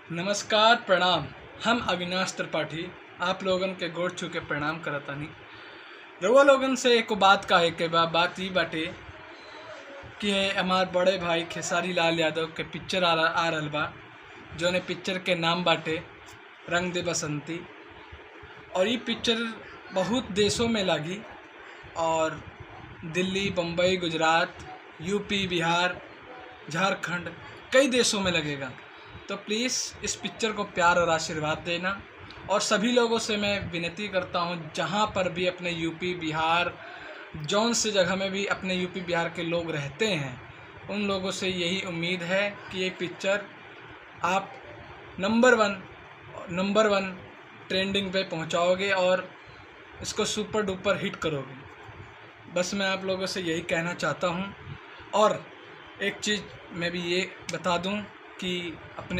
नमस्कार प्रणाम। हम अविनाश त्रिपाठी आप लोगन के गोड़ छू के प्रणाम करतानी। रउआ लोगन से एको बात कहे के बात ई बाटे कि हमार बड़े भाई खेसारी लाल यादव के पिक्चर आ रहल बा, जौने पिक्चर के नाम बाटे रंग दे बसंती। और ये पिक्चर बहुत देशों में लगी और दिल्ली, बम्बई, गुजरात, यूपी, बिहार, झारखंड कई देशों में लगेगा। तो प्लीज़ इस पिक्चर को प्यार और आशीर्वाद देना। और सभी लोगों से मैं विनती करता हूँ, जहाँ पर भी अपने यूपी, बिहार, जौन से जगह में भी अपने यूपी, बिहार के लोग रहते हैं, उन लोगों से यही उम्मीद है कि ये पिक्चर आप नंबर वन ट्रेंडिंग पे पहुँचाओगे और इसको सुपर डुपर हिट करोगे। बस मैं आप लोगों से यही कहना चाहता हूँ। और एक चीज़ मैं भी ये बता दूँ कि अपने